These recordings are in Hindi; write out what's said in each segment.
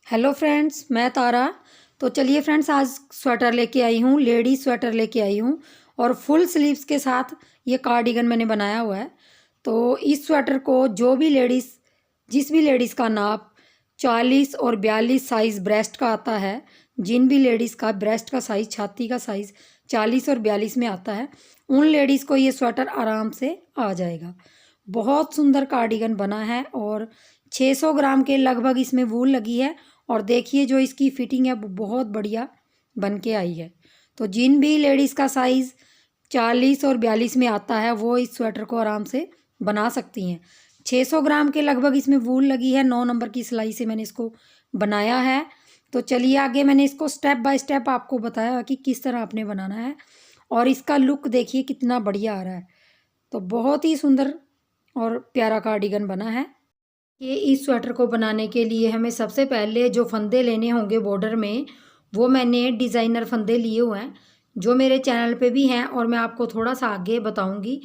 हेलो फ्रेंड्स, मैं तारा। तो चलिए फ्रेंड्स, आज स्वेटर लेके आई हूँ, लेडीज स्वेटर लेके आई हूँ और फुल स्लीव्स के साथ ये कार्डिगन मैंने बनाया हुआ है। तो इस स्वेटर को जिस भी लेडीज़ का नाप 40 और 42 साइज़ ब्रेस्ट का आता है, जिन भी लेडीज़ का ब्रेस्ट का साइज़, छाती का साइज़ 40 और 42 में आता है, उन लेडीज़ को ये स्वेटर आराम से आ जाएगा। बहुत सुंदर कार्डिगन बना है और 600 ग्राम के लगभग इसमें वूल लगी है। और देखिए जो इसकी फिटिंग है वो बहुत बढ़िया बन के आई है। तो जिन भी लेडीज़ का साइज़ 40 और 42 में आता है वो इस स्वेटर को आराम से बना सकती हैं। 600 ग्राम के लगभग इसमें वूल लगी है। 9 नंबर की सिलाई से मैंने इसको बनाया है। तो चलिए आगे मैंने इसको स्टेप बाय स्टेप आपको बताया कि किस तरह आपने बनाना है। और इसका लुक देखिए कितना बढ़िया आ रहा है। तो बहुत ही सुंदर और प्यारा कार्डिगन बना है। ये इस स्वेटर को बनाने के लिए हमें सबसे पहले जो फंदे लेने होंगे बॉर्डर में, वो मैंने डिज़ाइनर फंदे लिए हुए हैं जो मेरे चैनल पे भी हैं और मैं आपको थोड़ा सा आगे बताऊंगी।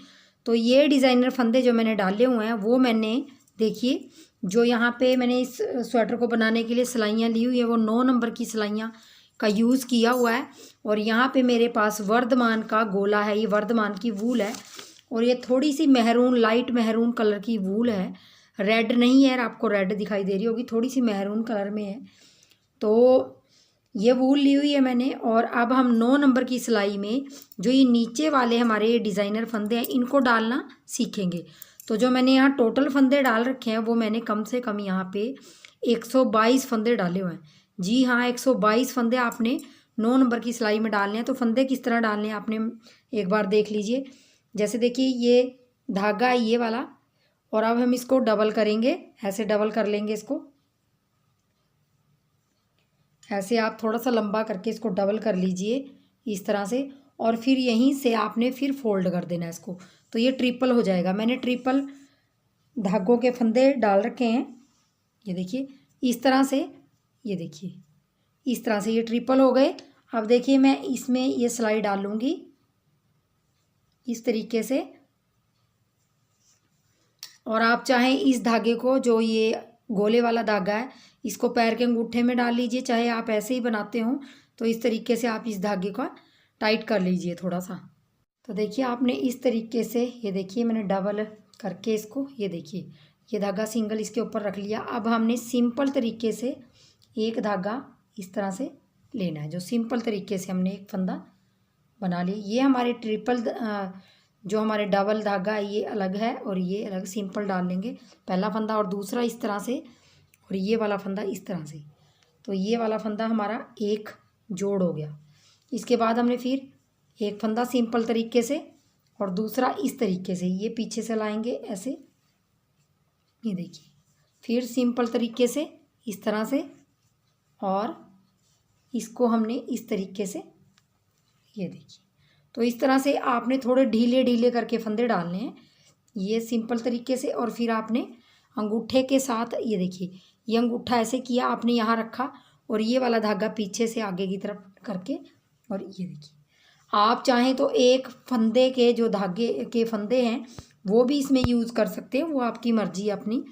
तो ये डिज़ाइनर फंदे जो मैंने डाले हुए हैं वो मैंने, देखिए जो यहाँ पे मैंने इस स्वेटर को बनाने के लिए सिलाइयाँ ली हुई है वो 9 नंबर की सिलाइयाँ का यूज़ किया हुआ है। और यहाँ पे मेरे पास वर्धमान का गोला है, ये वर्धमान की वूल है और ये थोड़ी सी मेहरून, लाइट मेहरून कलर की वूल है। रेड नहीं है, आपको रेड दिखाई दे रही होगी, थोड़ी सी मेहरून कलर में है। तो ये वूल ली हुई है मैंने। और अब हम 9 नंबर की सिलाई में जो ये नीचे वाले हमारे डिज़ाइनर फंदे हैं इनको डालना सीखेंगे। तो जो मैंने यहाँ टोटल फंदे डाल रखे हैं वो मैंने कम से कम यहाँ पे 122 फंदे डाले हुए हैं। जी हाँ, 122 फंदे आपने 9 नंबर की सिलाई में डालने हैं। तो फंदे किस तरह डालने हैं आपने एक बार देख लीजिए। जैसे देखिए ये धागा है ये वाला, और अब हम इसको डबल करेंगे, ऐसे डबल कर लेंगे इसको। ऐसे आप थोड़ा सा लंबा करके इसको डबल कर लीजिए इस तरह से, और फिर यहीं से आपने फिर फोल्ड कर देना है इसको। तो ये ट्रिपल हो जाएगा। मैंने ट्रिपल धागों के फंदे डाल रखे हैं, ये देखिए इस तरह से, ये देखिए इस तरह से ये ट्रिपल हो गए। अब देखिए मैं इसमें ये सिलाई डालूंगी इस तरीके से। और आप चाहें इस धागे को, जो ये गोले वाला धागा है, इसको पैर के अंगूठे में डाल लीजिए, चाहे आप ऐसे ही बनाते हो तो इस तरीके से आप इस धागे को टाइट कर लीजिए थोड़ा सा। तो देखिए आपने इस तरीके से, ये देखिए मैंने डबल करके इसको, ये देखिए ये धागा सिंगल इसके ऊपर रख लिया। अब हमने सिंपल तरीके से एक धागा इस तरह से लेना है, जो सिंपल तरीके से हमने एक फंदा बना लिया। ये हमारे ट्रिपल, जो हमारे डबल धागा है ये अलग है और ये अलग सिंपल डाल लेंगे, पहला फंदा और दूसरा इस तरह से, और ये वाला फंदा इस तरह से। तो ये वाला फंदा हमारा एक जोड़ हो गया। इसके बाद हमने फिर एक फंदा सिंपल तरीके से और दूसरा इस तरीके से, ये पीछे से लाएंगे ऐसे, ये देखिए फिर सिंपल तरीके से इस तरह से, और इसको हमने इस तरीके से, ये देखिए। तो इस तरह से आपने थोड़े ढीले ढीले करके फंदे डालने हैं, ये सिंपल तरीके से। और फिर आपने अंगूठे के साथ, ये देखिए ये अंगूठा ऐसे किया आपने यहाँ रखा, और ये वाला धागा पीछे से आगे की तरफ करके, और ये देखिए आप चाहें तो एक फंदे के जो धागे के फंदे हैं वो भी इसमें यूज़ कर सकते हैं, वो आपकी मर्जी है अपनी।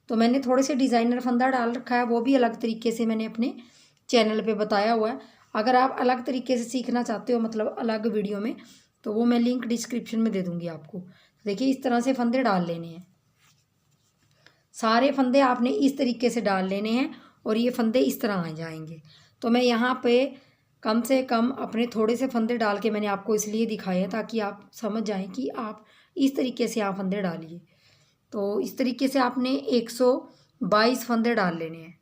तो मैंने थोड़े से डिज़ाइनर फंदा डाल रखा है, वो भी अलग तरीके से मैंने अपने चैनल पे बताया हुआ है। अगर आप अलग तरीके से सीखना चाहते हो, मतलब अलग वीडियो में, तो वो मैं लिंक डिस्क्रिप्शन में दे दूँगी आपको। तो देखिए इस तरह से फंदे डाल लेने हैं, सारे फंदे आपने इस तरीके से डाल लेने हैं और ये फंदे इस तरह आ जाएंगे। तो मैं यहाँ पे कम से कम अपने थोड़े से फंदे डाल के मैंने आपको इसलिए दिखाए हैं ताकि आप समझ जाएं कि आप इस तरीके से आप फंदे डालिए। तो इस तरीके से आपने 122 फंदे डाल लेने हैं।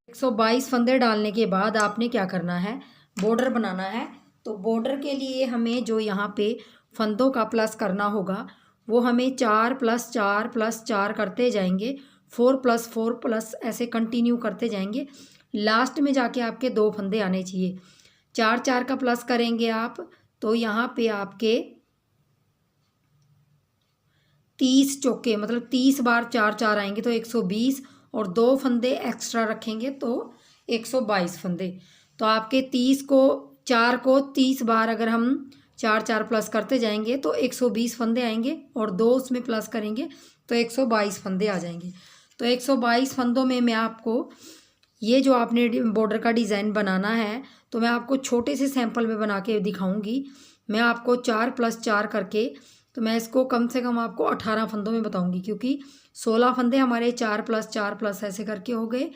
122 फंदे डालने के बाद आपने क्या करना है, बॉर्डर बनाना है। तो बॉर्डर के लिए हमें जो यहाँ पे फंदों का प्लस करना होगा वो हमें 4 + 4 + 4 करते जाएंगे, 4 + 4 प्लस ऐसे कंटिन्यू करते जाएंगे। लास्ट में जाके आपके 2 फंदे आने चाहिए। 4 4 का प्लस करेंगे आप, तो यहाँ पे आपके 30 चौके, मतलब 30 बार 4 4 आएंगे तो 120, और 2 फंदे एक्स्ट्रा रखेंगे तो 122 फंदे। तो आपके 4 को 30 बार अगर हम 4 4 प्लस करते जाएंगे तो 120 फंदे आएंगे, और 2 उसमें प्लस करेंगे तो 122 फंदे आ जाएंगे। तो 122 फंदों में मैं आपको ये जो आपने बॉर्डर का डिज़ाइन बनाना है तो मैं आपको छोटे से सैंपल में बना के दिखाऊंगी। मैं आपको 4+4 करके, तो मैं इसको कम से कम आपको 18 फंदों में बताऊंगी, क्योंकि 16 फंदे हमारे 4+4+ ऐसे करके हो गए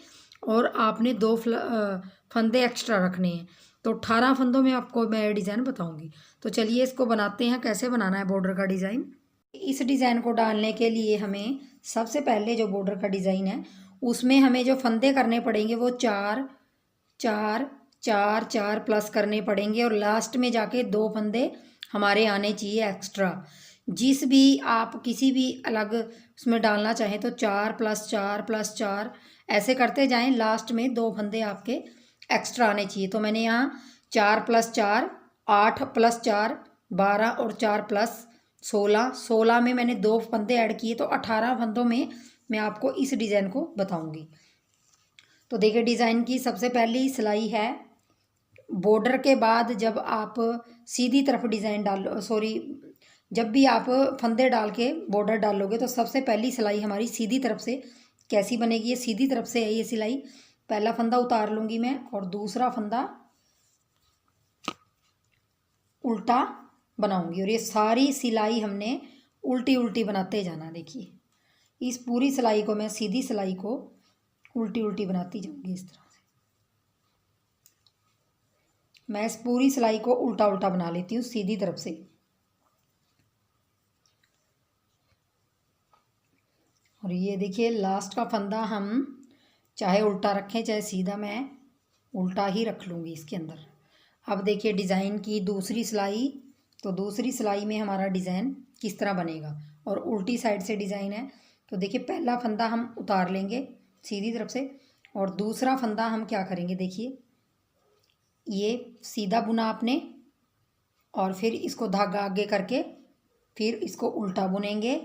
और आपने 2 फंदे एक्स्ट्रा रखने हैं, तो 18 फंदों में आपको मैं डिज़ाइन बताऊंगी। तो चलिए इसको बनाते हैं, कैसे बनाना है बॉर्डर का डिज़ाइन। इस डिज़ाइन को डालने के लिए हमें सबसे पहले जो बॉर्डर का डिज़ाइन है उसमें हमें जो फंदे करने पड़ेंगे वो 4 4 4 4 प्लस करने पड़ेंगे, और लास्ट में जाके 2 फंदे हमारे आने चाहिए एक्स्ट्रा। जिस भी आप किसी भी अलग उसमें डालना चाहें तो 4+4+4 ऐसे करते जाएं, लास्ट में 2 फंदे आपके एक्स्ट्रा आने चाहिए। तो मैंने यहाँ 4+4 8+4 12 और 4+16 16 में मैंने 2 फंदे ऐड किए, तो 18 फंदों में मैं आपको इस डिज़ाइन को बताऊंगी। तो देखिए डिज़ाइन की सबसे पहली सिलाई है बॉर्डर के बाद, जब आप सीधी तरफ डिज़ाइन डालो, सॉरी, जब भी आप फंदे डाल के बॉर्डर डालोगे तो सबसे पहली सिलाई हमारी सीधी तरफ से कैसी बनेगी, ये सीधी तरफ से है ये सिलाई। पहला फंदा उतार लूँगी मैं और दूसरा फंदा उल्टा बनाऊंगी, और ये सारी सिलाई हमने उल्टी उल्टी बनाते जाना। देखिए इस पूरी सिलाई को मैं सीधी सिलाई को उल्टी उल्टी बनाती जाऊंगी इस तरह से। मैं इस पूरी सिलाई को उल्टा उल्टा बना लेती हूँ सीधी तरफ से। और ये देखिए लास्ट का फंदा हम चाहे उल्टा रखें चाहे सीधा, मैं उल्टा ही रख लूँगी इसके अंदर। अब देखिए डिज़ाइन की दूसरी सिलाई, तो दूसरी सिलाई में हमारा डिज़ाइन किस तरह बनेगा, और उल्टी साइड से डिज़ाइन है। तो देखिए पहला फंदा हम उतार लेंगे सीधी तरफ से, और दूसरा फंदा हम क्या करेंगे, देखिए ये सीधा बुना आपने और फिर इसको धागा आगे करके फिर इसको उल्टा बुनेंगे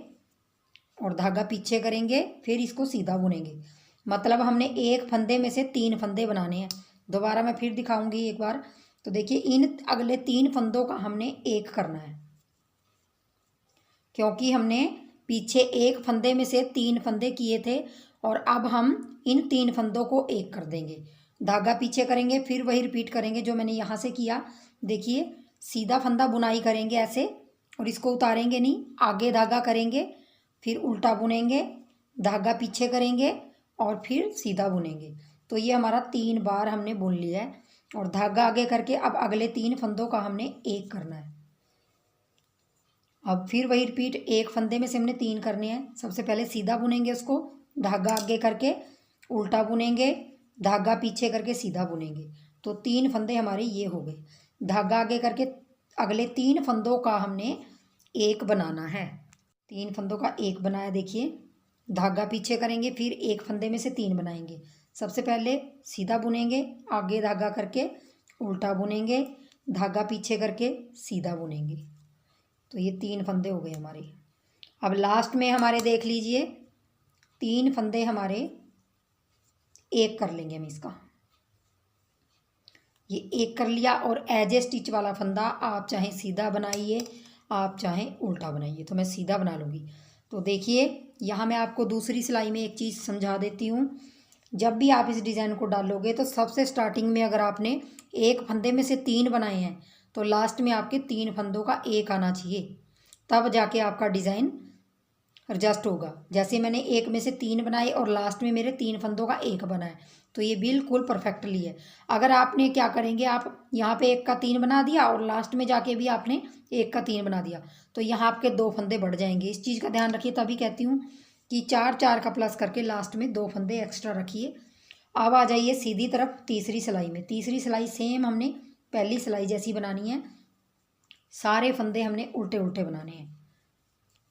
और धागा पीछे करेंगे, फिर इसको सीधा बुनेंगे। मतलब हमने एक फंदे में से 3 फंदे बनाने हैं। दोबारा मैं फिर दिखाऊंगी एक बार। तो देखिए इन अगले 3 फंदों का हमने एक करना है, क्योंकि हमने पीछे एक फंदे में से 3 फंदे किए थे, और अब हम इन 3 फंदों को एक कर देंगे। धागा पीछे करेंगे, फिर वही रिपीट करेंगे जो मैंने यहाँ से किया। देखिए सीधा फंदा बुनाई करेंगे ऐसे, और इसको उतारेंगे नहीं, आगे धागा करेंगे, फिर उल्टा बुनेंगे, धागा पीछे करेंगे और फिर सीधा बुनेंगे। तो ये हमारा 3 बार हमने बुन लिया है, और धागा आगे करके अब अगले 3 फंदों का हमने एक करना है। अब फिर वही रिपीट, एक फंदे में से हमने 3 करने हैं। सबसे पहले सीधा बुनेंगे उसको, धागा आगे करके उल्टा बुनेंगे, धागा पीछे करके सीधा बुनेंगे। तो 3 फंदे हमारे ये हो गए। धागा आगे करके अगले 3 फंदों का हमने एक बनाना है। 3 फंदों का एक बनाया। देखिए धागा पीछे करेंगे, फिर एक फंदे में से 3 बनाएंगे। सबसे पहले सीधा बुनेंगे, आगे धागा करके उल्टा बुनेंगे, धागा पीछे करके सीधा बुनेंगे। तो ये 3 फंदे हो गए हमारे। अब लास्ट में हमारे देख लीजिए 3 फंदे हमारे एक कर लेंगे हम इसका। ये एक कर लिया, और एज ए स्टिच वाला फंदा आप चाहे सीधा बनाइए, आप चाहे उल्टा बनाइए। तो मैं सीधा बना लूँगी। तो देखिए यहाँ मैं आपको दूसरी सिलाई में एक चीज़ समझा देती हूँ। जब भी आप इस डिज़ाइन को डालोगे तो सबसे स्टार्टिंग में अगर आपने एक फंदे में से 3 बनाए हैं तो लास्ट में आपके 3 फंदों का एक आना चाहिए, तब जाके आपका डिज़ाइन एडजस्ट होगा। जैसे मैंने एक में से 3 बनाए और लास्ट में मेरे 3 फंदों का एक बना है, तो ये बिल्कुल परफेक्टली है। अगर आपने क्या करेंगे, आप यहाँ पे 1 का 3 बना दिया और लास्ट में जाके भी आपने 1 का 3 बना दिया, तो यहाँ आपके 2 फंदे बढ़ जाएंगे। इस चीज़ का ध्यान रखिए। तभी कहती हूँ कि 4 4 का प्लस करके लास्ट में 2 फंदे एक्स्ट्रा रखिए। अब आ जाइए सीधी तरफ तीसरी सिलाई में। तीसरी सिलाई सेम हमने पहली सिलाई जैसी बनानी है। सारे फंदे हमने उल्टे उल्टे बनाने हैं।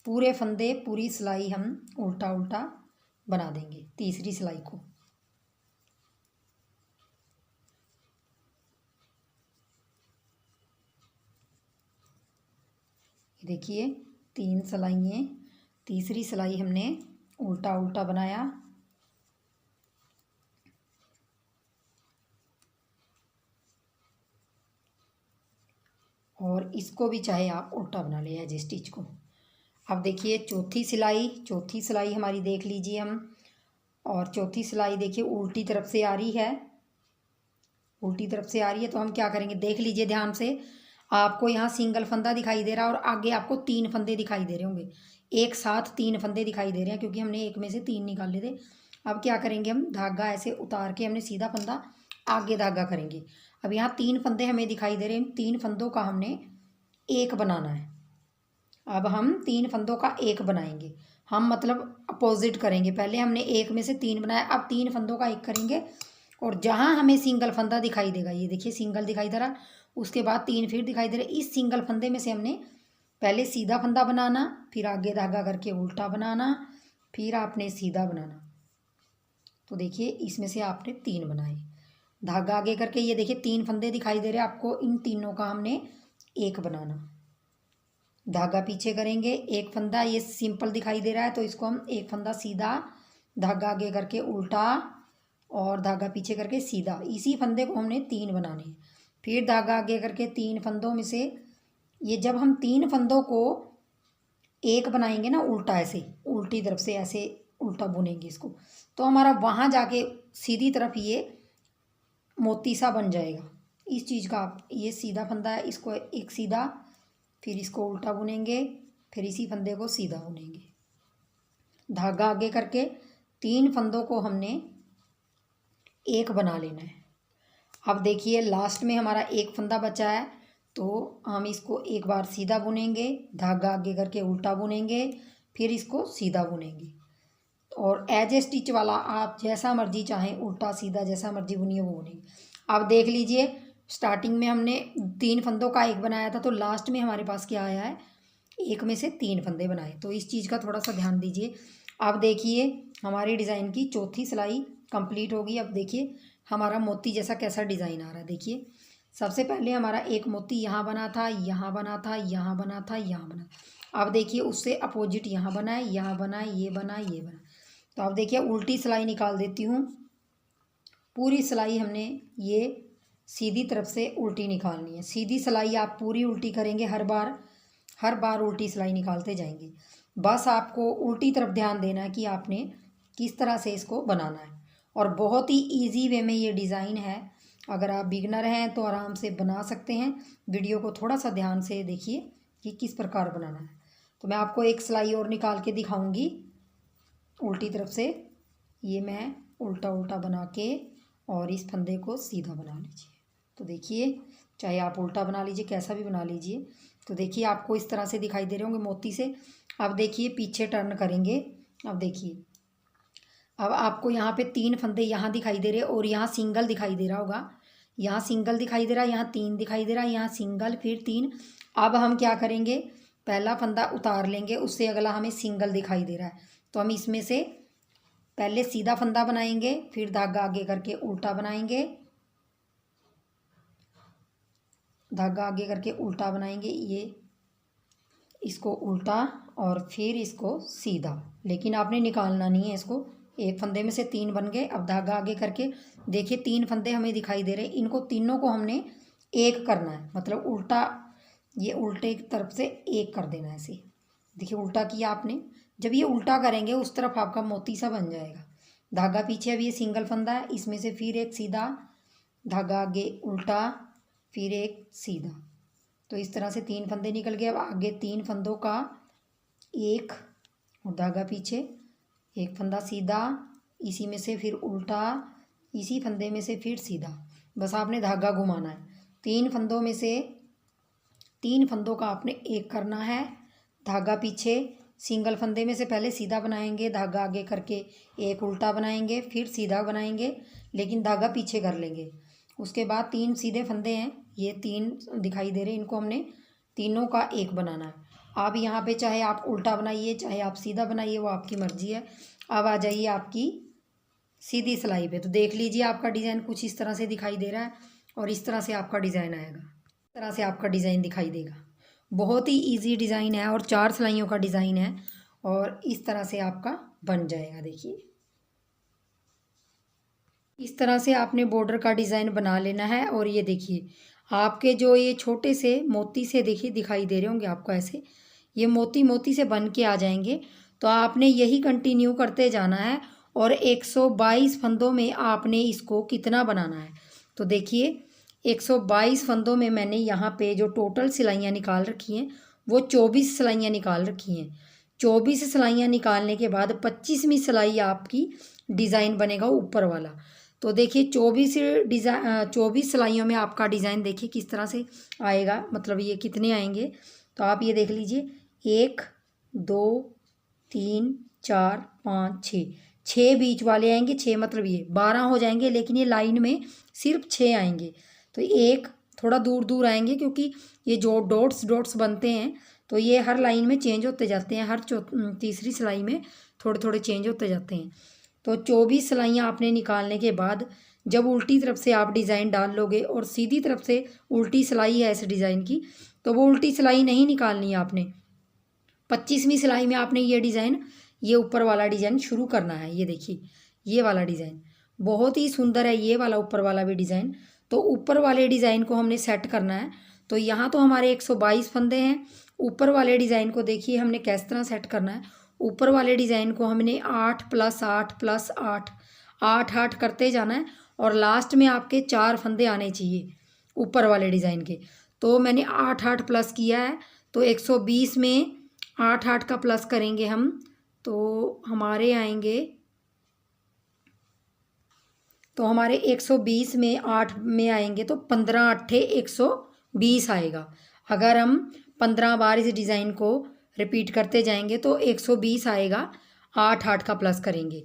पूरे फंदे पूरी सिलाई हम उल्टा उल्टा बना देंगे तीसरी सिलाई को। देखिए 3 सिलाइयाँ, तीसरी सिलाई हमने उल्टा उल्टा बनाया, और इसको भी चाहे आप उल्टा बना ले एज स्टिच को। अब देखिए चौथी सिलाई हमारी देख लीजिए हम। और चौथी सिलाई देखिए उल्टी तरफ से आ रही है, उल्टी तरफ से आ रही है। तो हम क्या करेंगे, देख लीजिए ध्यान से। आपको यहाँ सिंगल फंदा दिखाई दे रहा है और आगे आपको 3 फंदे दिखाई दे रहे होंगे, एक साथ 3 फंदे दिखाई दे रहे हैं, क्योंकि हमने एक में से 3 निकाले थे। अब क्या करेंगे, हम धागा ऐसे उतार के हमने सीधा फंदा आगे धागा करेंगे। अब यहाँ 3 फंदे हमें दिखाई दे रहे हैं, 3 फंदों का हमने एक बनाना है। अब हम 3 फंदों का एक बनाएंगे, हम मतलब अपोजिट करेंगे। पहले हमने एक में से 3 बनाया, अब 3 फंदों का एक करेंगे। और जहाँ हमें सिंगल फंदा दिखाई देगा, ये देखिए सिंगल दिखाई दे रहा, उसके बाद 3 फिर दिखाई दे रहे, इस सिंगल फंदे में से हमने पहले सीधा फंदा बनाना, फिर आगे धागा करके उल्टा बनाना, फिर आपने सीधा बनाना। तो देखिए इसमें से आपने 3 बनाए, धागा आगे करके, ये देखिए 3 फंदे दिखाई दे रहे हैं आपको, इन तीनों का हमने एक बनाना। धागा पीछे करेंगे, एक फंदा ये सिंपल दिखाई दे रहा है तो इसको हम एक फंदा सीधा, धागा आगे करके उल्टा और धागा पीछे करके सीधा, इसी फंदे को हमने 3 बनाने हैं। फिर धागा आगे करके 3 फंदों में से, ये जब हम 3 फंदों को एक बनाएंगे ना उल्टा, ऐसे उल्टी तरफ से ऐसे उल्टा बुनेंगे इसको, तो हमारा वहाँ जाके सीधी तरफ ये मोती सा बन जाएगा। इस चीज़ का आप, ये सीधा फंदा है, इसको एक सीधा, फिर इसको उल्टा बुनेंगे, फिर इसी फंदे को सीधा बुनेंगे। धागा आगे करके 3 फंदों को हमने एक बना लेना है। अब देखिए लास्ट में हमारा एक फंदा बचा है, तो हम इसको एक बार सीधा बुनेंगे, धागा आगे करके उल्टा बुनेंगे, फिर इसको सीधा बुनेंगे। और एज ए स्टिच वाला आप जैसा मर्जी चाहें, उल्टा सीधा जैसा मर्जी बुनिए वो बुनेंगे। अब देख लीजिए, स्टार्टिंग में हमने 3 फंदों का एक बनाया था, तो लास्ट में हमारे पास क्या आया है, एक में से 3 फंदे बनाए। तो इस चीज़ का थोड़ा सा ध्यान दीजिए। अब देखिए हमारी डिज़ाइन की चौथी सिलाई कंप्लीट होगी। अब देखिए हमारा मोती जैसा कैसा डिज़ाइन आ रहा है। देखिए सबसे पहले हमारा एक मोती यहाँ बना था, यहाँ बना था, यहाँ बना था, यहाँ बना। अब देखिए उससे अपोजिट यहाँ बना है, यहाँ बना है, ये बना, ये बना। तो अब देखिए उल्टी सिलाई निकाल देती हूँ। पूरी सिलाई हमने ये सीधी तरफ से उल्टी निकालनी है। सीधी सिलाई आप पूरी उल्टी करेंगे, हर बार उल्टी सिलाई निकालते जाएंगे। बस आपको उल्टी तरफ ध्यान देना है कि आपने किस तरह से इसको बनाना है। और बहुत ही इजी वे में ये डिज़ाइन है, अगर आप बिगनर हैं तो आराम से बना सकते हैं। वीडियो को थोड़ा सा ध्यान से देखिए कि किस प्रकार बनाना है। तो मैं आपको एक सिलाई और निकाल के दिखाऊंगी उल्टी तरफ से। ये मैं उल्टा उल्टा बना के और इस फंदे को सीधा बना लीजिए। तो देखिए चाहे आप उल्टा बना लीजिए, कैसा भी बना लीजिए। तो देखिए आपको इस तरह से दिखाई दे रहे होंगे मोती से। अब देखिए पीछे टर्न करेंगे। अब देखिए अब आपको यहाँ पे 3 फंदे यहाँ दिखाई दे रहे हैं और यहाँ सिंगल दिखाई दे रहा होगा। यहाँ सिंगल दिखाई दे रहा है, यहाँ 3 दिखाई दे रहा है, यहाँ सिंगल, फिर 3। अब हम क्या करेंगे, पहला फंदा उतार लेंगे, उससे अगला हमें सिंगल दिखाई दे रहा है, तो हम इसमें से पहले सीधा फंदा बनाएंगे, फिर धागा आगे करके उल्टा बनाएंगे, धागा आगे करके उल्टा बनाएंगे, ये इसको उल्टा और फिर इसको सीधा। लेकिन आपने निकालना नहीं है इसको। एक फंदे में से 3 बन गए। अब धागा आगे करके देखिए 3 फंदे हमें दिखाई दे रहे हैं, इनको तीनों को हमने एक करना है, मतलब उल्टा, ये उल्टे की तरफ से एक कर देना है ऐसे। देखिए उल्टा किया आपने, जब ये उल्टा करेंगे उस तरफ आपका मोती सा बन जाएगा। धागा पीछे, अब ये सिंगल फंदा है, इसमें से फिर एक सीधा, धागा आगे उल्टा, फिर एक सीधा। तो इस तरह से 3 फंदे निकल गए। अब आगे 3 फंदों का एक और धागा पीछे, एक फंदा सीधा, इसी में से फिर उल्टा, इसी फंदे में से फिर सीधा। बस आपने धागा घुमाना है। 3 फंदों में से 3 फंदों का आपने एक करना है। धागा पीछे, सिंगल फंदे में से पहले सीधा बनाएंगे, धागा आगे करके एक उल्टा बनाएंगे, फिर सीधा बनाएंगे, लेकिन धागा पीछे कर लेंगे। उसके बाद 3 सीधे फंदे हैं, ये 3 दिखाई दे रहे हैं, इनको हमने तीनों का एक बनाना है। अब यहाँ पे चाहे आप उल्टा बनाइए, चाहे आप सीधा बनाइए, वो आपकी मर्जी है। अब आ जाइए आपकी सीधी सिलाई पे। तो देख लीजिए आपका डिज़ाइन कुछ इस तरह से दिखाई दे रहा है और इस तरह से आपका डिज़ाइन आएगा, इस तरह से आपका डिज़ाइन दिखाई देगा। बहुत ही इजी डिज़ाइन है और 4 सिलाइयों का डिज़ाइन है और इस तरह से आपका बन जाएगा। देखिए इस तरह से आपने बॉर्डर का डिज़ाइन बना लेना है। और ये देखिए आपके जो ये छोटे से मोती से देखिए दिखाई दे रहे होंगे आपको, ऐसे ये मोती मोती से बन के आ जाएंगे। तो आपने यही कंटिन्यू करते जाना है और 122 फंदों में आपने इसको कितना बनाना है। तो देखिए 122 फंदों में मैंने यहाँ पे जो टोटल सिलाइयाँ निकाल रखी हैं वो 24 सिलाइयाँ निकाल रखी हैं। 24 सिलाइयाँ निकालने के बाद 25वीं सिलाई आपकी डिज़ाइन बनेगा ऊपर वाला। तो देखिए 24 सिलाइयों में आपका डिज़ाइन देखिए किस तरह से आएगा, मतलब ये कितने आएंगे। तो आप ये देख लीजिए 1 2 3 4 5 6, 6 बीच वाले आएंगे, 6 मतलब ये 12 हो जाएंगे, लेकिन ये लाइन में सिर्फ 6 आएंगे। तो एक थोड़ा दूर दूर आएंगे क्योंकि ये जो डॉट्स डॉट्स बनते हैं तो ये हर लाइन में चेंज होते जाते हैं, हर तीसरी सिलाई में थोड़े थोड़े चेंज होते जाते हैं। तो 24 सिलाइयाँ आपने निकालने के बाद जब उल्टी तरफ से आप डिज़ाइन डाल लोगे और सीधी तरफ से उल्टी सिलाई है इस डिज़ाइन की, तो वो उल्टी सिलाई नहीं निकालनी है आपने। 25वीं सिलाई में आपने ये डिज़ाइन, ये ऊपर वाला डिज़ाइन शुरू करना है। ये देखिए ये वाला डिज़ाइन बहुत ही सुंदर है, ये वाला ऊपर वाला भी डिज़ाइन। तो ऊपर वाले डिज़ाइन को हमने सेट करना है। तो यहाँ तो हमारे 122 फंदे हैं। ऊपर वाले डिज़ाइन को देखिए हमने किस तरह सेट करना है। ऊपर वाले डिज़ाइन को हमने 8 + 8 + 8 8 8 करते जाना है और लास्ट में आपके 4 फंदे आने चाहिए ऊपर वाले डिज़ाइन के। तो मैंने 8 8 प्लस किया है। तो 120 में 8 8 का प्लस करेंगे हम, तो हमारे आएंगे, तो हमारे 120 में 8 में आएंगे तो 15 8 120 आएगा। अगर हम 15 बार इस डिज़ाइन को रिपीट करते जाएंगे तो 120 आएगा। 8 8 का प्लस करेंगे।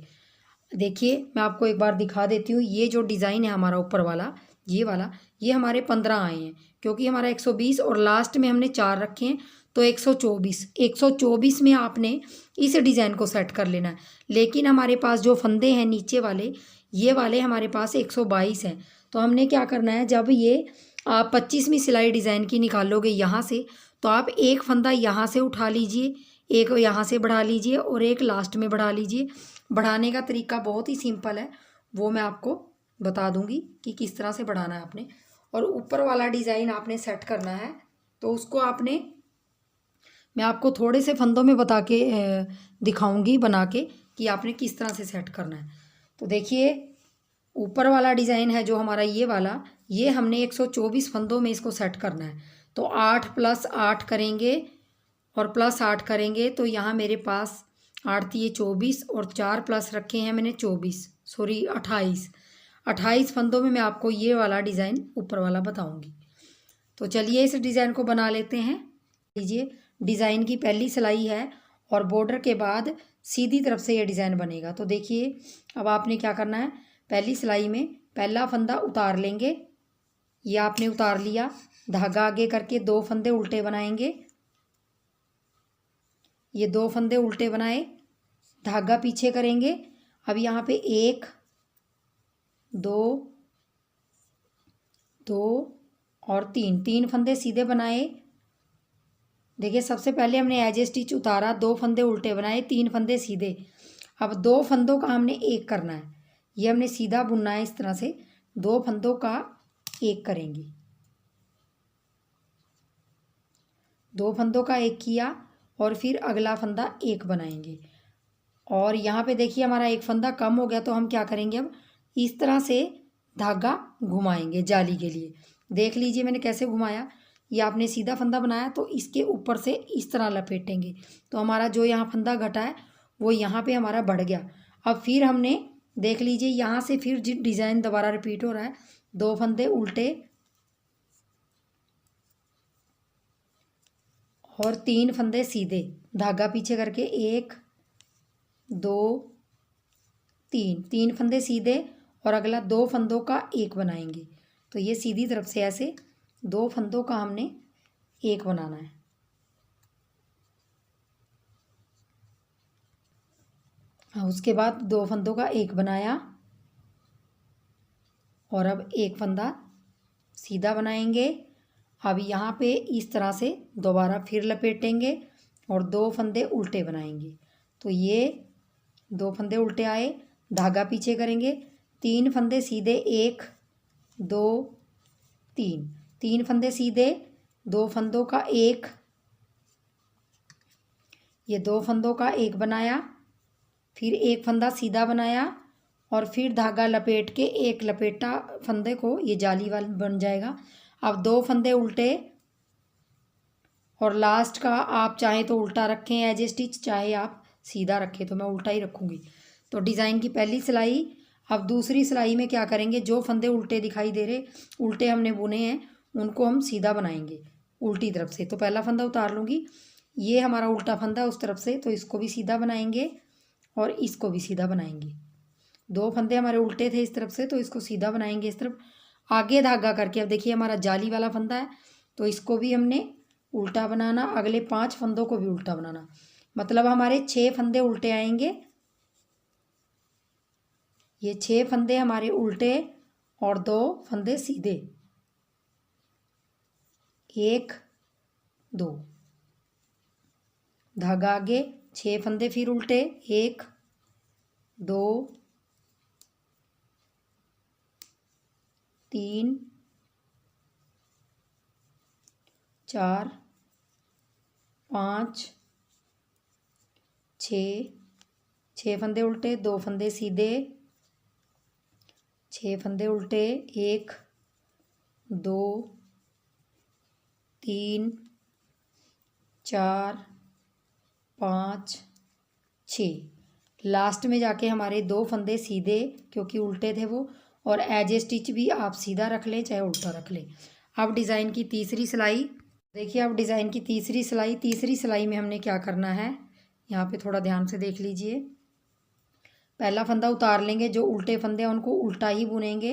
देखिए मैं आपको एक बार दिखा देती हूँ। ये जो डिज़ाइन है हमारा ऊपर वाला, ये वाला, ये हमारे 15 आए हैं क्योंकि हमारा 120 और लास्ट में हमने 4 रखे हैं तो 124। 124 में आपने इस डिज़ाइन को सेट कर लेना है। लेकिन हमारे पास जो फंदे हैं नीचे वाले, ये वाले हमारे पास 122 हैं। तो हमने क्या करना है, जब ये आप 25वीं सिलाई डिज़ाइन की निकालोगे यहाँ से, तो आप एक फंदा यहाँ से उठा लीजिए, एक यहाँ से बढ़ा लीजिए और एक लास्ट में बढ़ा लीजिए। बढ़ाने का तरीका बहुत ही सिंपल है, वो मैं आपको बता दूंगी कि किस तरह से बढ़ाना है आपने। और ऊपर वाला डिज़ाइन आपने सेट करना है तो उसको आपने, मैं आपको थोड़े से फंदों में बता के दिखाऊंगी बना के कि आपने किस तरह से सेट करना है। तो देखिए ऊपर वाला डिज़ाइन है जो हमारा ये वाला, ये हमने 124 फंदों में इसको सेट करना है। तो 8 + 8 करेंगे और +8 करेंगे तो यहाँ मेरे पास 8 × 24 और 4 प्लस रखे हैं मैंने 24, सॉरी 28। 28 फंदों में मैं आपको ये वाला डिज़ाइन ऊपर वाला बताऊंगी। तो चलिए इस डिज़ाइन को बना लेते हैं। लीजिए डिज़ाइन की पहली सिलाई है और बॉर्डर के बाद सीधी तरफ से ये डिज़ाइन बनेगा। तो देखिए अब आपने क्या करना है, पहली सिलाई में पहला फंदा उतार लेंगे, ये आपने उतार लिया, धागा आगे करके 2 फंदे उल्टे बनाएंगे, ये 2 फंदे उल्टे बनाए, धागा पीछे करेंगे। अब यहाँ पे 1 2 2 और 3 फंदे सीधे बनाए। देखिए सबसे पहले हमने एज स्टिच उतारा, 2 फंदे उल्टे बनाए, 3 फंदे सीधे। अब 2 फंदों का हमने एक करना है, ये हमने सीधा बुनना है इस तरह से। 2 फंदों का एक करेंगे, 2 फंदों का एक किया और फिर अगला फंदा एक बनाएंगे। और यहाँ पे देखिए हमारा एक फंदा कम हो गया तो हम क्या करेंगे, अब इस तरह से धागा घुमाएंगे जाली के लिए। देख लीजिए मैंने कैसे घुमाया। ये आपने सीधा फंदा बनाया तो इसके ऊपर से इस तरह लपेटेंगे तो हमारा जो यहाँ फंदा घटा है वो यहाँ पे हमारा बढ़ गया। अब फिर हमने देख लीजिए यहाँ से फिर डिज़ाइन दोबारा रिपीट हो रहा है। 2 फंदे उल्टे और 3 फंदे सीधे, धागा पीछे करके 1 2 3 फंदे सीधे और अगला 2 फंदों का एक बनाएंगे। तो ये सीधी तरफ से ऐसे 2 फंदों का हमने एक बनाना है। हाँ, उसके बाद 2 फंदों का एक बनाया और अब एक फंदा सीधा बनाएंगे। अब यहाँ पे इस तरह से दोबारा फिर लपेटेंगे और 2 फंदे उल्टे बनाएंगे। तो ये 2 फंदे उल्टे आए, धागा पीछे करेंगे, 3 फंदे सीधे, 1 2 3 फंदे सीधे, 2 फंदों का एक, ये 2 फंदों का एक बनाया फिर एक फंदा सीधा बनाया और फिर धागा लपेट के एक लपेटा फंदे को, ये जाली वाला बन जाएगा। अब 2 फंदे उल्टे और लास्ट का आप चाहे तो उल्टा रखें एज ए स्टिच, चाहे आप सीधा रखें, तो मैं उल्टा ही रखूँगी। तो डिज़ाइन की पहली सिलाई। अब दूसरी सिलाई में क्या करेंगे, जो फंदे उल्टे दिखाई दे रहे, उल्टे हमने बुने हैं, उनको हम सीधा बनाएंगे उल्टी तरफ से। तो पहला फंदा उतार लूँगी, ये हमारा उल्टा फंदा उस तरफ से, तो इसको भी सीधा बनाएंगे और इसको भी सीधा बनाएंगे। 2 फंदे हमारे उल्टे थे इस तरफ से, तो इसको सीधा बनाएंगे इस तरफ, आगे धागा करके। अब देखिए हमारा जाली वाला फंदा है, तो इसको भी हमने उल्टा बनाना, अगले 5 फंदों को भी उल्टा बनाना, मतलब हमारे 6 फंदे उल्टे आएंगे। ये 6 फंदे हमारे उल्टे और 2 फंदे सीधे, 1 2, धागा आगे, 6 फंदे फिर उल्टे, 1 2 3 4 5 6 फंदे उल्टे, 2 फंदे सीधे, 6 फंदे उल्टे, 1 2 3 4 5 6। लास्ट में जाके हमारे 2 फंदे सीधे, क्योंकि उल्टे थे वो, और एज ए स्टिच भी आप सीधा रख लें चाहे उल्टा रख लें। अब डिज़ाइन की तीसरी सिलाई देखिए। अब डिज़ाइन की तीसरी सिलाई में हमने क्या करना है, यहाँ पे थोड़ा ध्यान से देख लीजिए। पहला फंदा उतार लेंगे, जो उल्टे फंदे हैं उनको उल्टा ही बुनेंगे,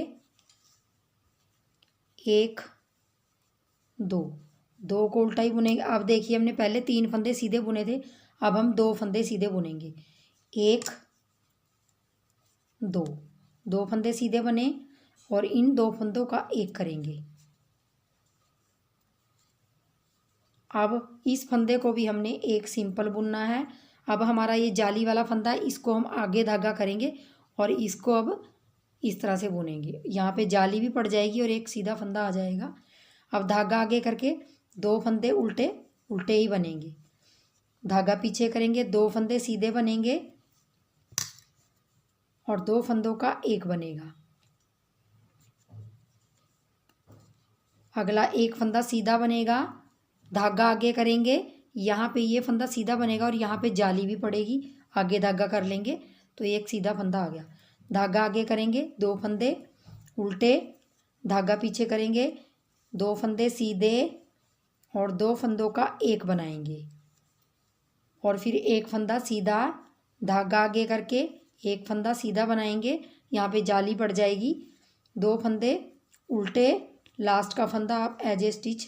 1 2 को उल्टा ही बुनेंगे। अब देखिए हमने पहले 3 फंदे सीधे बुने थे, अब हम 2 फंदे सीधे बुनेंगे, 1 2 फंदे सीधे बने और इन 2 फंदों का एक करेंगे। अब इस फंदे को भी हमने एक सिंपल बुनना है। अब हमारा ये जाली वाला फंदा है, इसको हम आगे धागा करेंगे और इसको अब इस तरह से बुनेंगे। यहाँ पे जाली भी पड़ जाएगी और एक सीधा फंदा आ जाएगा। अब धागा आगे करके 2 फंदे उल्टे उल्टे ही बनेंगे, धागा पीछे करेंगे, 2 फंदे सीधे बनेंगे और 2 फंदों का एक बनेगा। अगला एक फंदा सीधा बनेगा, धागा आगे करेंगे, यहाँ पे ये फंदा सीधा बनेगा और यहाँ पे जाली भी पड़ेगी, आगे धागा कर लेंगे तो एक सीधा फंदा आ गया। धागा आगे करेंगे, 2 फंदे उल्टे, धागा पीछे करेंगे, 2 फंदे सीधे और 2 फंदों का एक बनाएंगे और फिर एक फंदा सीधा, धागा आगे करके एक फंदा सीधा बनाएंगे, यहाँ पे जाली पड़ जाएगी, 2 फंदे उल्टे, लास्ट का फंदा आप एज ए स्टिच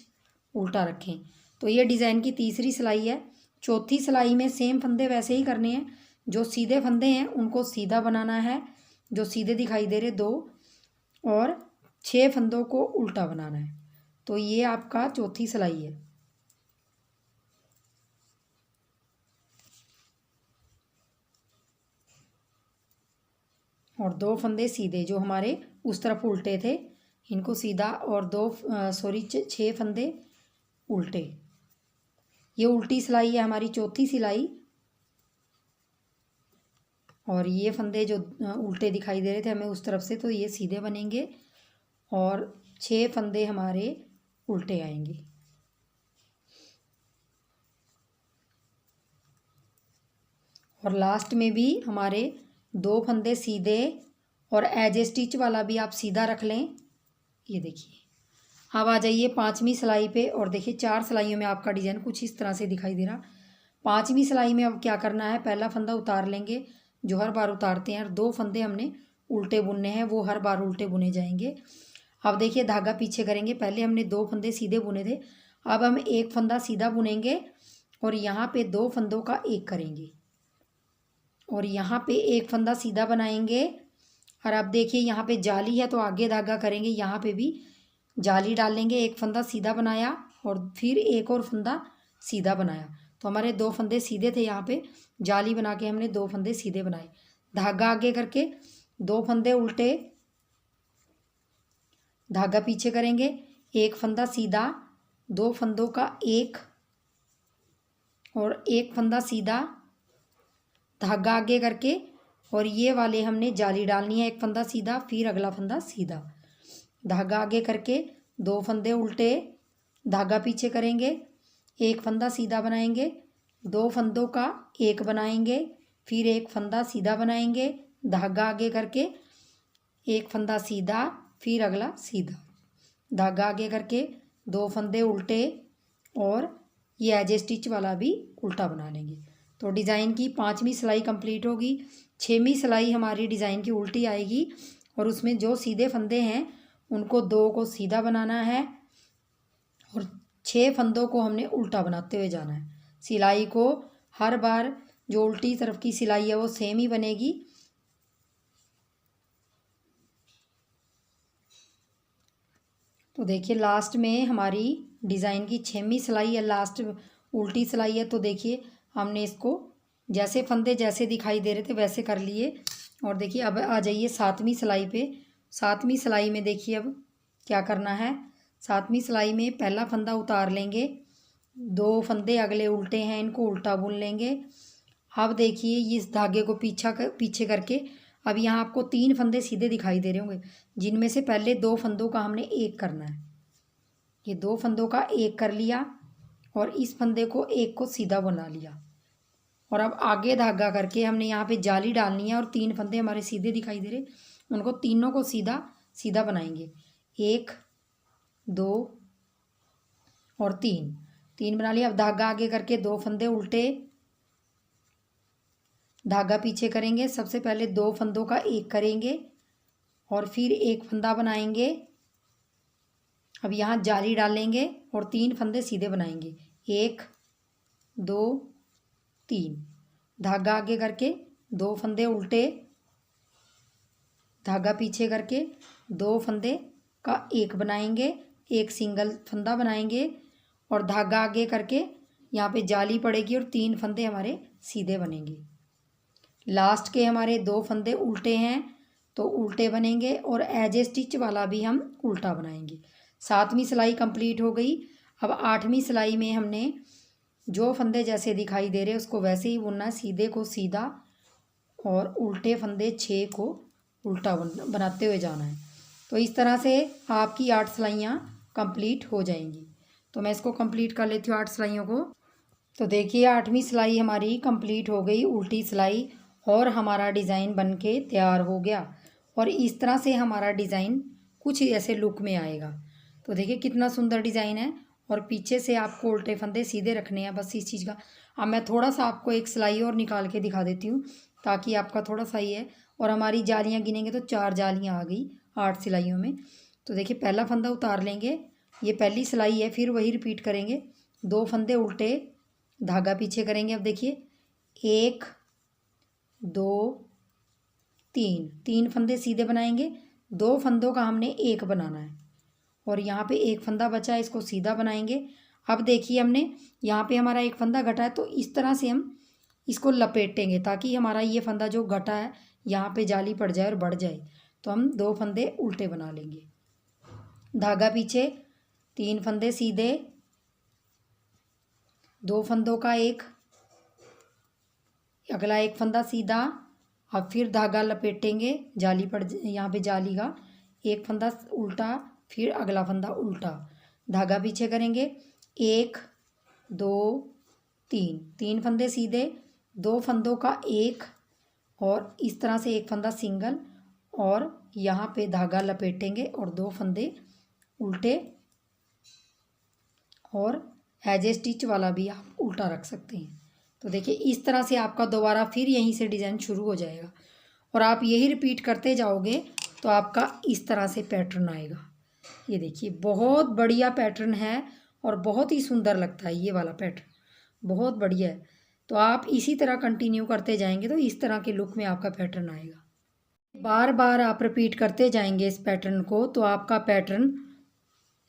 उल्टा रखें। तो ये डिज़ाइन की तीसरी सिलाई है। चौथी सिलाई में सेम फंदे वैसे ही करने हैं, जो सीधे फंदे हैं उनको सीधा बनाना है, जो सीधे दिखाई दे रहे 2, और 6 फंदों को उल्टा बनाना है। तो ये आपका चौथी सिलाई है। और 2 फंदे सीधे जो हमारे उस तरफ उल्टे थे, इनको सीधा, और 6 फंदे उल्टे। ये उल्टी सिलाई है हमारी चौथी सिलाई। और ये फंदे जो उल्टे दिखाई दे रहे थे हमें उस तरफ से, तो ये सीधे बनेंगे और 6 फंदे हमारे उल्टे आएंगे। और लास्ट में भी हमारे 2 फंदे सीधे और एज ए स्टिच वाला भी आप सीधा रख लें। ये देखिए, अब आ जाइए 5वीं सिलाई पे और देखिए 4 सिलाइयों में आपका डिज़ाइन कुछ इस तरह से दिखाई दे रहा। 5वीं सिलाई में अब क्या करना है, पहला फंदा उतार लेंगे जो हर बार उतारते हैं, और 2 फंदे हमने उल्टे बुनने हैं, वो हर बार उल्टे बुने जाएंगे। अब देखिए धागा पीछे करेंगे, पहले हमने 2 फंदे सीधे बुने थे, अब हम एक फंदा सीधा बुनेंगे और यहाँ पे 2 फंदों का एक करेंगे और यहाँ पे एक फंदा सीधा बनाएंगे। और अब देखिए यहाँ पे जाली है तो आगे धागा करेंगे, यहाँ पे भी जाली डालेंगे, एक फंदा सीधा बनाया और फिर एक और फंदा सीधा बनाया, तो हमारे 2 फंदे सीधे थे, यहाँ पे जाली बना के हमने 2 फंदे सीधे बनाए। धागा आगे करके 2 फंदे उल्टे, धागा पीछे करेंगे, एक फंदा सीधा, 2 फंदों का एक और एक फंदा सीधा, धागा आगे करके और ये वाले हमने जाली डालनी है, एक फंदा सीधा फिर अगला फंदा सीधा, धागा आगे करके 2 फंदे उल्टे, धागा पीछे करेंगे, एक फंदा सीधा बनाएंगे, 2 फंदों का एक बनाएंगे, फिर एक फंदा सीधा बनाएंगे, धागा आगे करके एक फंदा सीधा फिर अगला सीधा, धागा आगे करके 2 फंदे उल्टे और ये एज स्टिच वाला भी उल्टा बना लेंगे। तो डिज़ाइन की 5वीं सिलाई कंप्लीट होगी। 6वीं सिलाई हमारी डिज़ाइन की उल्टी आएगी और उसमें जो सीधे फंदे हैं उनको 2 को सीधा बनाना है और 6 फंदों को हमने उल्टा बनाते हुए जाना है। सिलाई को हर बार जो उल्टी तरफ की सिलाई है वो सेम ही बनेगी। तो देखिए लास्ट में हमारी डिज़ाइन की 6वीं सिलाई है, लास्ट उल्टी सिलाई है। तो देखिए हमने इसको जैसे फंदे जैसे दिखाई दे रहे थे वैसे कर लिए और देखिए अब आ जाइए 7वीं सिलाई पे। 7वीं सिलाई में देखिए अब क्या करना है। 7वीं सिलाई में पहला फंदा उतार लेंगे, 2 फंदे अगले उल्टे हैं इनको उल्टा बुन लेंगे। अब देखिए इस धागे को पीछे करके अब यहाँ आपको 3 फंदे सीधे दिखाई दे रहे होंगे, जिनमें से पहले 2 फंदों का हमने एक करना है। ये 2 फंदों का एक कर लिया और इस फंदे को एक को सीधा बना लिया और अब आगे धागा करके हमने यहाँ पे जाली डालनी है और 3 फंदे हमारे सीधे दिखाई दे रहे, उनको तीनों को सीधा सीधा बनाएंगे। 1 2 और 3 बना लिया। अब धागा आगे करके 2 फंदे उल्टे, धागा पीछे करेंगे। सबसे पहले 2 फंदों का एक करेंगे और फिर एक फंदा बनाएंगे। अब यहाँ जाली डालेंगे और 3 फंदे सीधे बनाएंगे, 1 2 3। धागा आगे करके 2 फंदे उल्टे, धागा पीछे करके 2 फंदे का एक बनाएंगे, एक सिंगल फंदा बनाएंगे और धागा आगे करके यहाँ पे जाली पड़ेगी और 3 फंदे हमारे सीधे बनेंगे। लास्ट के हमारे 2 फंदे उल्टे हैं तो उल्टे बनेंगे और एज ए स्टिच वाला भी हम उल्टा बनाएंगे। 7वीं सिलाई कंप्लीट हो गई। अब 8वीं सिलाई में हमने जो फंदे जैसे दिखाई दे रहे उसको वैसे ही बुनना है, सीधे को सीधा और उल्टे फंदे 6 को उल्टा बनाते हुए जाना है। तो इस तरह से आपकी 8 सिलाइयाँ कंप्लीट हो जाएंगी। तो मैं इसको कंप्लीट कर लेती हूँ 8 सिलाइयों को। तो देखिए 8वीं सिलाई हमारी कंप्लीट हो गई, उल्टी सिलाई, और हमारा डिज़ाइन बन के तैयार हो गया। और इस तरह से हमारा डिज़ाइन कुछ ऐसे लुक में आएगा। तो देखिए कितना सुंदर डिज़ाइन है और पीछे से आपको उल्टे फंदे सीधे रखने हैं, बस इस चीज़ का। अब मैं थोड़ा सा आपको एक सिलाई और निकाल के दिखा देती हूँ ताकि आपका थोड़ा सा ही है। और हमारी जालियाँ गिनेंगे तो 4 जालियाँ आ गई 8 सिलाइयों में। तो देखिए पहला फंदा उतार लेंगे, ये पहली सिलाई है, फिर वही रिपीट करेंगे। 2 फंदे उल्टे, धागा पीछे करेंगे। अब देखिए 1 2 3 फंदे सीधे बनाएंगे, 2 फंदों का हमने एक बनाना है और यहाँ पे एक फंदा बचा है, इसको सीधा बनाएंगे। अब देखिए हमने यहाँ पे हमारा एक फंदा घटा है तो इस तरह से हम इसको लपेटेंगे ताकि हमारा ये फंदा जो घटा है यहाँ पे जाली पड़ जाए और बढ़ जाए। तो हम 2 फंदे उल्टे बना लेंगे, धागा पीछे, 3 फंदे सीधे, 2 फंदों का एक, अगला एक फंदा सीधा। अब फिर धागा लपेटेंगे, जाली पड़ यहाँ पे जाली का एक फंदा उल्टा, फिर अगला फंदा उल्टा, धागा पीछे करेंगे। 1 2 3 फंदे सीधे, 2 फंदों का एक और इस तरह से एक फंदा सिंगल और यहाँ पे धागा लपेटेंगे और 2 फंदे उल्टे और एज ए स्टिच वाला भी आप उल्टा रख सकते हैं। तो देखिए इस तरह से आपका दोबारा फिर यहीं से डिज़ाइन शुरू हो जाएगा और आप यही रिपीट करते जाओगे तो आपका इस तरह से पैटर्न आएगा। ये देखिए बहुत बढ़िया पैटर्न है और बहुत ही सुंदर लगता है, ये वाला पैटर्न बहुत बढ़िया है। तो आप इसी तरह कंटिन्यू करते जाएंगे तो इस तरह के लुक में आपका पैटर्न आएगा। बार बार आप रिपीट करते जाएंगे इस पैटर्न को तो आपका पैटर्न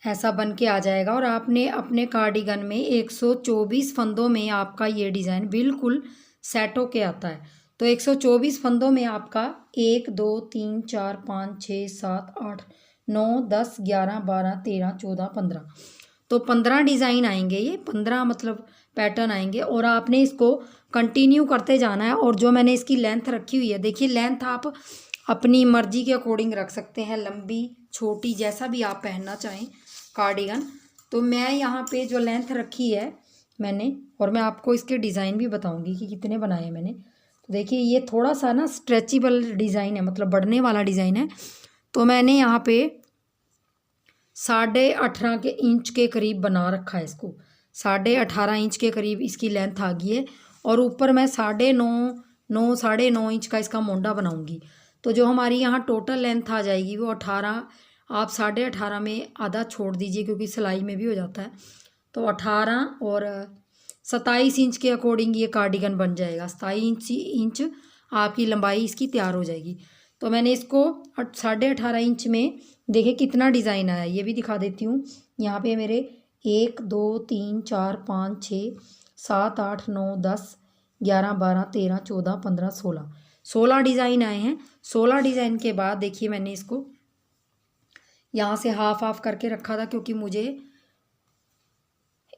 ऐसा बन के आ जाएगा और आपने अपने कार्डिगन में 124 फंदों में आपका ये डिज़ाइन बिल्कुल सेट होके आता है। तो 124 फंदों में आपका 1 2 3 4 5 6 7 8 9 10 11 12 13 14 15, तो 15 डिज़ाइन आएंगे। ये 15 मतलब पैटर्न आएंगे और आपने इसको कंटिन्यू करते जाना है। और जो मैंने इसकी लेंथ रखी हुई है, देखिए लेंथ आप अपनी मर्जी के अकॉर्डिंग रख सकते हैं, लंबी छोटी जैसा भी आप पहनना चाहें कार्डिगन। तो मैं यहाँ पे जो लेंथ रखी है मैंने, और मैं आपको इसके डिज़ाइन भी बताऊंगी कि कितने बनाए हैं मैंने। तो देखिए ये थोड़ा सा ना स्ट्रेचेबल डिज़ाइन है, मतलब बढ़ने वाला डिज़ाइन है। तो मैंने यहाँ पे 18.5 इंच के करीब बना रखा है इसको, 18.5 इंच के करीब इसकी लेंथ आ गई है। और ऊपर मैं 9.5 इंच का इसका मोंडा बनाऊंगी। तो जो हमारी यहाँ टोटल लेंथ आ जाएगी वो 18, आप 18.5 में आधा छोड़ दीजिए क्योंकि सिलाई में भी हो जाता है। तो 18 और 27 इंच के अकॉर्डिंग ये कार्डिगन बन जाएगा। 27 इंच आपकी लंबाई इसकी तैयार हो जाएगी। तो मैंने इसको 18.5 इंच में देखिए कितना डिज़ाइन आया ये भी दिखा देती हूँ। यहाँ पे मेरे 1 2 3 4 5 6 7 8 9 10 11 12 13 14 15 16 डिज़ाइन आए हैं। 16 डिज़ाइन के बाद देखिए मैंने इसको यहाँ से हाफ करके रखा था क्योंकि मुझे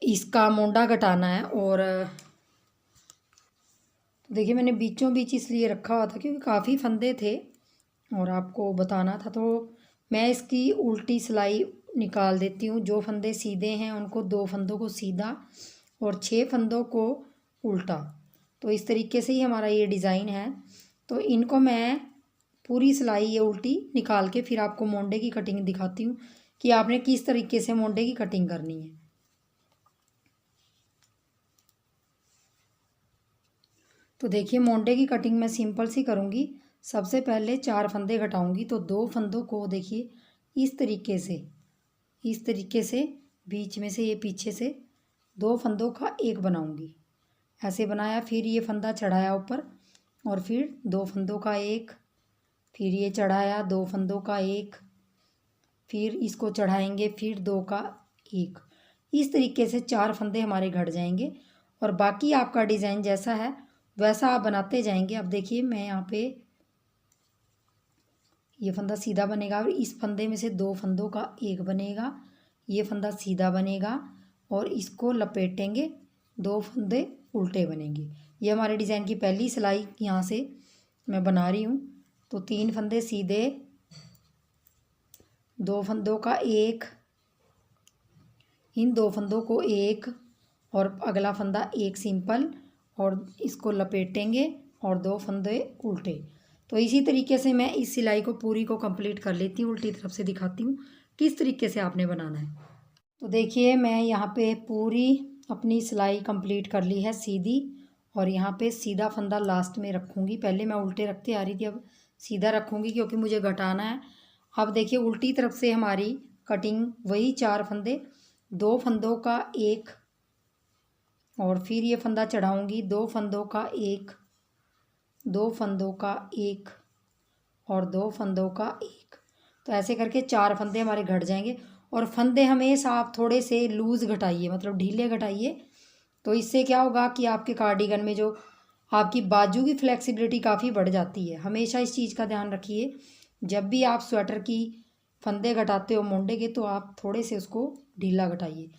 इसका मोंडा घटाना है। और देखिए मैंने बीचों बीच इसलिए रखा हुआ था क्योंकि काफ़ी फंदे थे और आपको बताना था। तो मैं इसकी उल्टी सिलाई निकाल देती हूँ। जो फंदे सीधे हैं उनको 2 फंदों को सीधा और 6 फंदों को उल्टा। तो इस तरीके से ही हमारा ये डिज़ाइन है। तो इनको मैं पूरी सिलाई ये उल्टी निकाल के फिर आपको मोंडे की कटिंग दिखाती हूँ कि आपने किस तरीके से मोंडे की कटिंग करनी है। तो देखिए मोंडे की कटिंग मैं सिंपल सी करूँगी। सबसे पहले 4 फंदे घटाऊँगी तो 2 फंदों को देखिए इस तरीके से बीच में से ये पीछे से 2 फंदों का एक बनाऊँगी। ऐसे बनाया, फिर ये फंदा चढ़ाया ऊपर और फिर 2 फंदों का एक, फिर ये चढ़ाया 2 फंदों का एक, फिर इसको चढ़ाएंगे फिर 2 का एक। इस तरीके से 4 फंदे हमारे घट जाएंगे और बाकी आपका डिज़ाइन जैसा है वैसा आप बनाते जाएंगे। अब देखिए मैं यहाँ पे ये फंदा सीधा बनेगा और इस फंदे में से 2 फंदों का एक बनेगा, ये फंदा सीधा बनेगा और इसको लपेटेंगे, 2 फंदे उल्टे बनेंगे। ये हमारे डिज़ाइन की पहली सिलाई यहाँ से मैं बना रही हूँ। तो 3 फंदे सीधे, 2 फंदों का एक, इन 2 फंदों को एक और अगला फंदा एक सिंपल और इसको लपेटेंगे और 2 फंदे उल्टे। तो इसी तरीके से मैं इस सिलाई को पूरी को कंप्लीट कर लेती हूँ। उल्टी तरफ से दिखाती हूँ किस तरीके से आपने बनाना है। तो देखिए मैं यहाँ पे पूरी अपनी सिलाई कंप्लीट कर ली है सीधी, और यहाँ पे सीधा फंदा लास्ट में रखूँगी। पहले मैं उल्टे रखते आ रही थी, अब सीधा रखूँगी क्योंकि मुझे घटाना है। अब देखिए उल्टी तरफ से हमारी कटिंग वही 4 फंदे, 2 फंदों का एक और फिर ये फंदा चढ़ाऊँगी, 2 फंदों का एक, 2 फंदों का एक और 2 फंदों का एक। तो ऐसे करके 4 फंदे हमारे घट जाएंगे। और फंदे हमेशा आप थोड़े से लूज़ घटाइए, मतलब ढीले घटाइए। तो इससे क्या होगा कि आपके कार्डिगन में जो आपकी बाजू की फ्लेक्सिबिलिटी काफ़ी बढ़ जाती है। हमेशा इस चीज़ का ध्यान रखिए, जब भी आप स्वेटर की फंदे घटाते हो मोंडे के तो आप थोड़े से उसको ढीला घटाइए।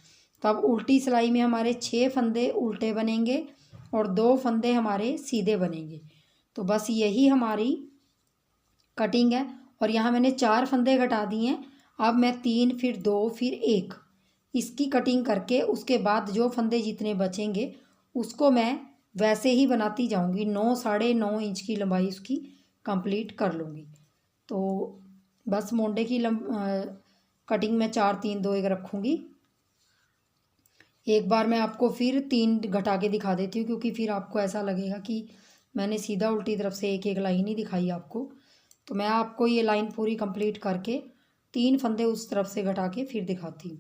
तो अब उल्टी सिलाई में हमारे 6 फंदे उल्टे बनेंगे और 2 फंदे हमारे सीधे बनेंगे। तो बस यही हमारी कटिंग है। और यहाँ मैंने 4 फंदे घटा दिए हैं। अब मैं 3 फिर 2 फिर 1 इसकी कटिंग करके उसके बाद जो फंदे जितने बचेंगे उसको मैं वैसे ही बनाती जाऊंगी। 9 9.5 इंच की लंबाई उसकी कंप्लीट कर लूँगी। तो बस मोंडे की कटिंग में 4 3 2 1 रखूँगी। एक बार मैं आपको फिर 3 घटा के दिखा देती हूँ क्योंकि फिर आपको ऐसा लगेगा कि मैंने सीधा उल्टी तरफ से एक एक लाइन ही दिखाई आपको। तो मैं आपको ये लाइन पूरी कंप्लीट करके 3 फंदे उस तरफ से घटा के फिर दिखाती हूँ।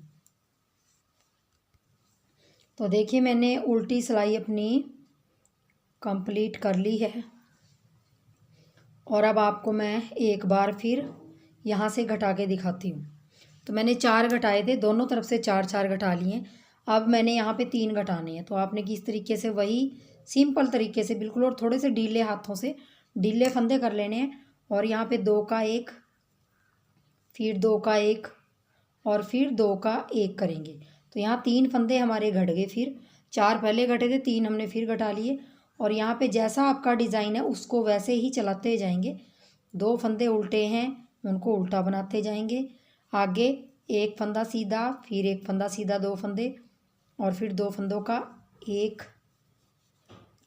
तो देखिए मैंने उल्टी सिलाई अपनी कंप्लीट कर ली है और अब आपको मैं एक बार फिर यहाँ से घटा के दिखाती हूँ। तो मैंने 4 घटाए थे, दोनों तरफ से 4 4 घटा लिए। अब मैंने यहाँ पे 3 घटाने हैं। तो आपने किस तरीके से वही सिंपल तरीके से बिल्कुल और थोड़े से ढीले हाथों से ढीले फंदे कर लेने हैं। और यहाँ पे 2 का एक, फिर 2 का एक और फिर 2 का एक करेंगे। तो यहाँ 3 फंदे हमारे घट गए। 4 पहले घटे थे, 3 हमने फिर घटा लिए। और यहाँ पे जैसा आपका डिज़ाइन है उसको वैसे ही चलाते जाएंगे। 2 फंदे उल्टे हैं उनको उल्टा बनाते जाएंगे। आगे एक फंदा सीधा, फिर एक फंदा सीधा, 2 फंदे, और फिर 2 फंदों का एक,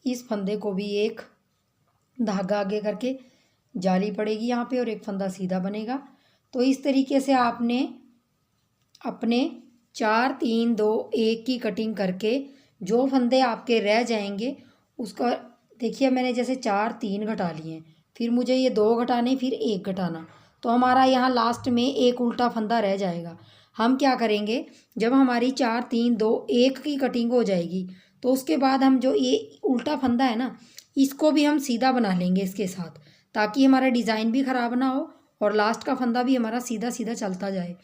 इस फंदे को भी एक धागा आगे करके जाली पड़ेगी यहाँ पे और एक फंदा सीधा बनेगा। तो इस तरीके से आपने अपने 4 3 2 1 की कटिंग करके जो फंदे आपके रह जाएंगे उसका, देखिए मैंने जैसे 4 3 घटा लिए हैं, फिर मुझे ये 2 घटाने, फिर 1 घटाना, तो हमारा यहाँ लास्ट में एक उल्टा फंदा रह जाएगा। हम क्या करेंगे, जब हमारी 4 3 2 1 की कटिंग हो जाएगी तो उसके बाद हम जो ये उल्टा फंदा है ना इसको भी हम सीधा बना लेंगे इसके साथ, ताकि हमारा डिज़ाइन भी ख़राब ना हो और लास्ट का फंदा भी हमारा सीधा सीधा चलता जाए।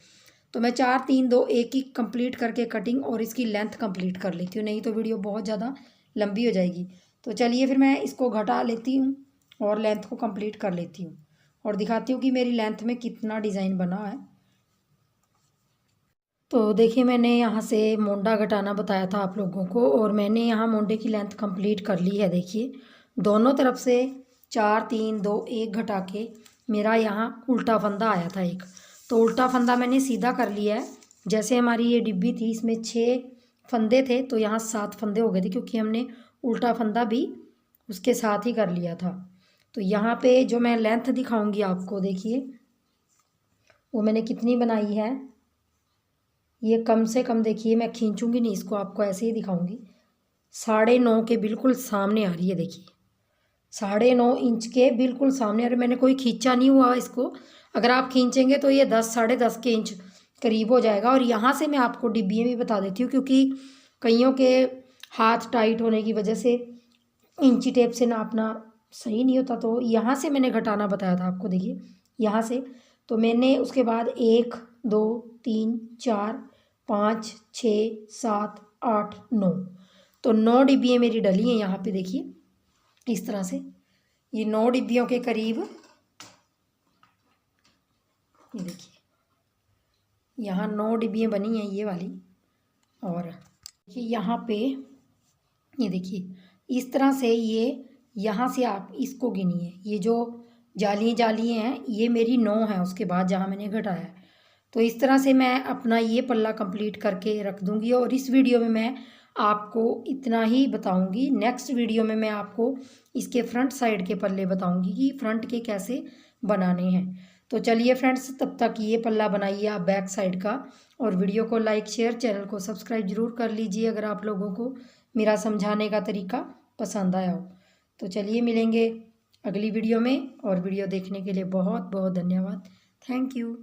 तो मैं 4 3 2 1 की कंप्लीट करके कटिंग और इसकी लेंथ कंप्लीट कर लेती हूँ, नहीं तो वीडियो बहुत ज़्यादा लंबी हो जाएगी। तो चलिए फिर मैं इसको घटा लेती हूँ और लेंथ को कंप्लीट कर लेती हूँ और दिखाती हूँ कि मेरी लेंथ में कितना डिज़ाइन बना है। तो देखिए मैंने यहाँ से मोंडा घटाना बताया था आप लोगों को, और मैंने यहाँ मोंडे की लेंथ कंप्लीट कर ली है। देखिए दोनों तरफ से 4 3 2 1 घटा के मेरा यहाँ उल्टा फंदा आया था एक, तो उल्टा फंदा मैंने सीधा कर लिया है। जैसे हमारी ये डिब्बी थी इसमें 6 फंदे थे तो यहाँ 7 फंदे हो गए थे, क्योंकि हमने उल्टा फंदा भी उसके साथ ही कर लिया था। तो यहाँ पे जो मैं लेंथ दिखाऊंगी आपको, देखिए वो मैंने कितनी बनाई है। ये कम से कम, देखिए मैं खींचूंगी नहीं इसको, आपको ऐसे ही दिखाऊंगी, 9.5 के बिल्कुल सामने आ रही है। देखिए 9.5 इंच के बिल्कुल सामने, अरे मैंने कोई खींचा नहीं हुआ इसको, अगर आप खींचेंगे तो ये 10 10.5 के इंच करीब हो जाएगा। और यहाँ से मैं आपको डिब्बियाँ भी बता देती हूँ, क्योंकि कईयों के हाथ टाइट होने की वजह से इंची टेप से नापना सही नहीं होता, तो यहाँ से मैंने घटाना बताया था आपको। देखिए यहाँ से, तो मैंने उसके बाद 1 2 3 4 5 6 7 8 9, तो 9 डिब्बियाँ मेरी डली हैं यहाँ पे। देखिए इस तरह से ये 9 डिब्बियों के करीब, ये देखिए यहाँ 9 डिब्बियाँ बनी हैं ये वाली। और देखिए यहाँ पे ये देखिए इस तरह से, ये यहाँ से आप इसको गिनिए, ये जो जाली हैं ये मेरी 9 है उसके बाद जहाँ मैंने घटाया है। तो इस तरह से मैं अपना ये पल्ला कंप्लीट करके रख दूँगी। और इस वीडियो में मैं आपको इतना ही बताऊँगी, नेक्स्ट वीडियो में मैं आपको इसके फ्रंट साइड के पल्ले बताऊँगी कि फ्रंट के कैसे बनाने हैं। तो चलिए फ्रेंड्स, तब तक ये पल्ला बनाइए आप बैक साइड का, और वीडियो को लाइक शेयर, चैनल को सब्सक्राइब ज़रूर कर लीजिए अगर आप लोगों को मेरा समझाने का तरीका पसंद आया हो। तो चलिए मिलेंगे अगली वीडियो में, और वीडियो देखने के लिए बहुत बहुत धन्यवाद। Thank you.